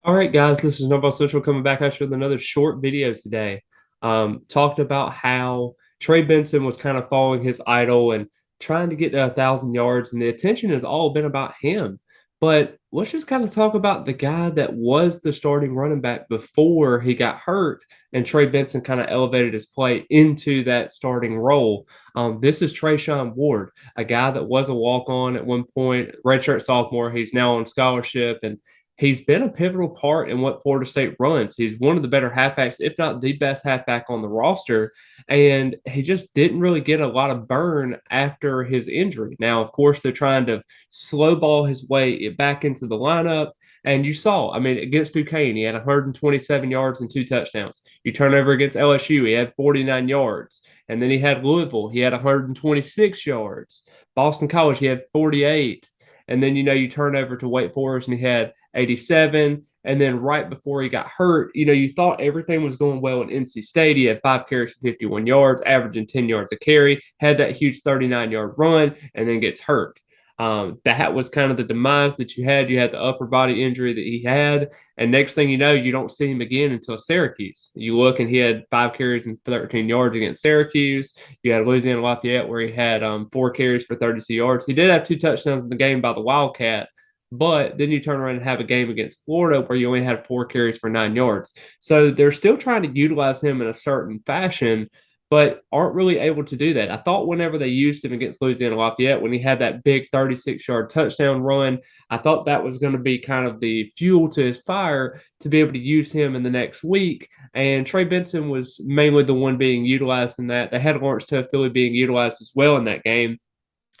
All right, guys, this is Nobel Central coming back at you with another short video today. Talked about how Trey Benson was kind of following his idol and trying to get to 1,000 yards, and the attention has all been about him. But let's just kind of talk about the guy that was the starting running back before he got hurt, and Trey Benson kind of elevated his play into that starting role. This is Treshaun Ward, a guy that was a walk-on at one point, redshirt sophomore. He's now on scholarship, and he's been a pivotal part in what Florida State runs. He's one of the better halfbacks, if not the best halfback on the roster. And he just didn't really get a lot of burn after his injury. Now, of course, they're trying to slow ball his way back into the lineup. And you saw, I mean, against Duquesne, he had 127 yards and 2 touchdowns. You turn over against LSU, he had 49 yards. And then he had Louisville, he had 126 yards. Boston College, he had 48. And then, you turn over to Wake Forest and he had 87. And then right before he got hurt, you thought everything was going well in NC State. He had 5 carries for 51 yards, averaging 10 yards a carry, had that huge 39-yard run, and then gets hurt. That was kind of the demise that you had. You had the upper body injury that he had. And next thing you know, you don't see him again until Syracuse. You look and he had 5 carries and 13 yards against Syracuse. You had Louisiana Lafayette where he had 4 carries for 32 yards. He did have 2 touchdowns in the game by the Wildcat. But then you turn around and have a game against Florida where you only had 4 carries for 9 yards. So they're still trying to utilize him in a certain fashion, but aren't really able to do that. I thought whenever they used him against Louisiana Lafayette, when he had that big 36-yard touchdown run, I thought that was going to be kind of the fuel to his fire to be able to use him in the next week. And Trey Benson was mainly the one being utilized in that. They had Lawrence Toafili being utilized as well in that game.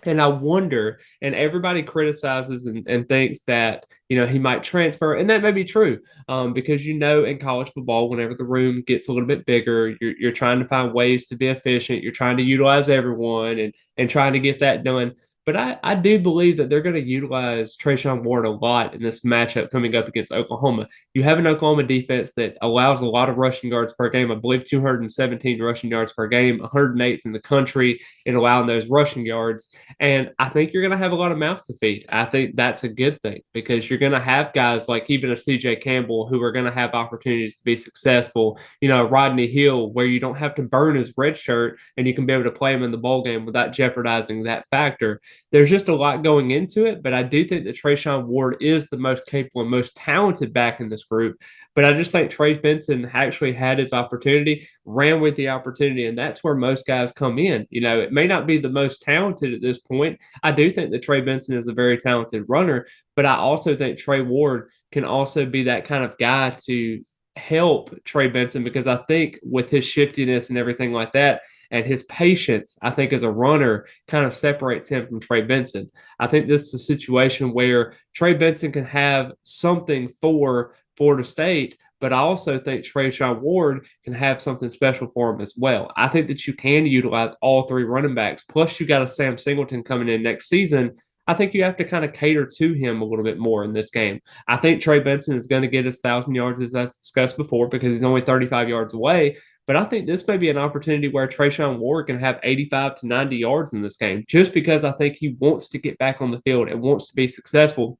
And I wonder, and everybody criticizes and thinks that, he might transfer. And that may be true because, in college football, whenever the room gets a little bit bigger, you're trying to find ways to be efficient. You're trying to utilize everyone and trying to get that done. But I do believe that they're going to utilize Treshaun Ward a lot in this matchup coming up against Oklahoma. You have an Oklahoma defense that allows a lot of rushing yards per game. I believe 217 rushing yards per game, 108th in the country in allowing those rushing yards. And I think you're going to have a lot of mouths to feed. I think that's a good thing because you're going to have guys like even a CJ Campbell who are going to have opportunities to be successful. Rodney Hill, where you don't have to burn his red shirt and you can be able to play him in the bowl game without jeopardizing that factor. There's just a lot going into it, but I do think that Treshaun Ward is the most capable and most talented back in this group. But I just think Trey Benson actually had his opportunity, ran with the opportunity, and that's where most guys come in. It may not be the most talented at this point. I do think that Trey Benson is a very talented runner, but I also think Trey Ward can also be that kind of guy to help Trey Benson because I think with his shiftiness and everything like that, and his patience, I think, as a runner kind of separates him from Trey Benson. I think this is a situation where Trey Benson can have something for Florida State, but I also think Treshaun Ward can have something special for him as well. I think that you can utilize all three running backs. Plus, you got a Sam Singleton coming in next season. I think you have to kind of cater to him a little bit more in this game. I think Trey Benson is going to get his 1,000 yards, as I discussed before, because he's only 35 yards away. But I think this may be an opportunity where Treshaun Ward can have 85 to 90 yards in this game, just because I think he wants to get back on the field and wants to be successful.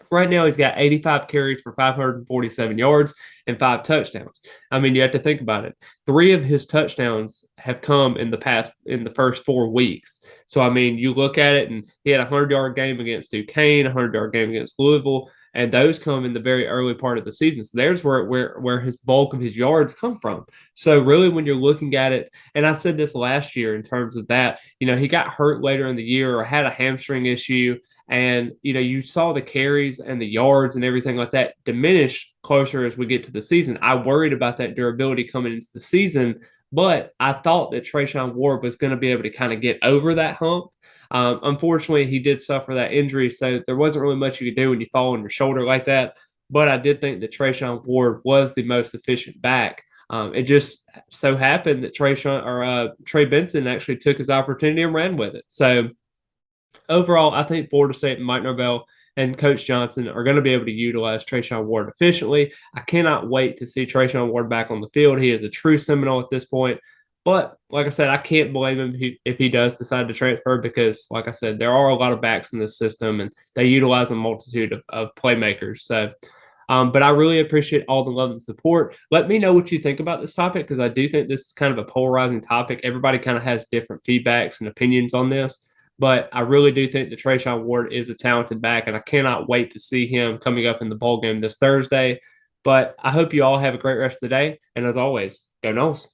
Right now, he's got 85 carries for 547 yards and 5 touchdowns. I mean, you have to think about it. 3 of his touchdowns have come in the first 4 weeks. So, I mean, you look at it, and he had a 100-yard game against Duquesne, a 100-yard game against Louisville, and those come in the very early part of the season. So there's where his bulk of his yards come from. So really, when you're looking at it, and I said this last year in terms of that, he got hurt later in the year or had a hamstring issue. And, you saw the carries and the yards and everything like that diminish closer as we get to the season. I worried about that durability coming into the season, but I thought that Treshaun Ward was going to be able to kind of get over that hump. Unfortunately, he did suffer that injury, so there wasn't really much you could do when you fall on your shoulder like that. But I did think that Treshaun Ward was the most efficient back. It just so happened that Trey Benson actually took his opportunity and ran with it. So overall, I think Florida State and Mike Norvell and Coach Johnson are going to be able to utilize Treshaun Ward efficiently. I cannot wait to see Treshaun Ward back on the field. He is a true Seminole at this point. But like I said, I can't blame him if he does decide to transfer because, like I said, there are a lot of backs in this system and they utilize a multitude of playmakers. So But I really appreciate all the love and support. Let me know what you think about this topic because I do think this is kind of a polarizing topic. Everybody kind of has different feedbacks and opinions on this. But I really do think that Treshaun Ward is a talented back, and I cannot wait to see him coming up in the bowl game this Thursday. But I hope you all have a great rest of the day. And as always, go Noles.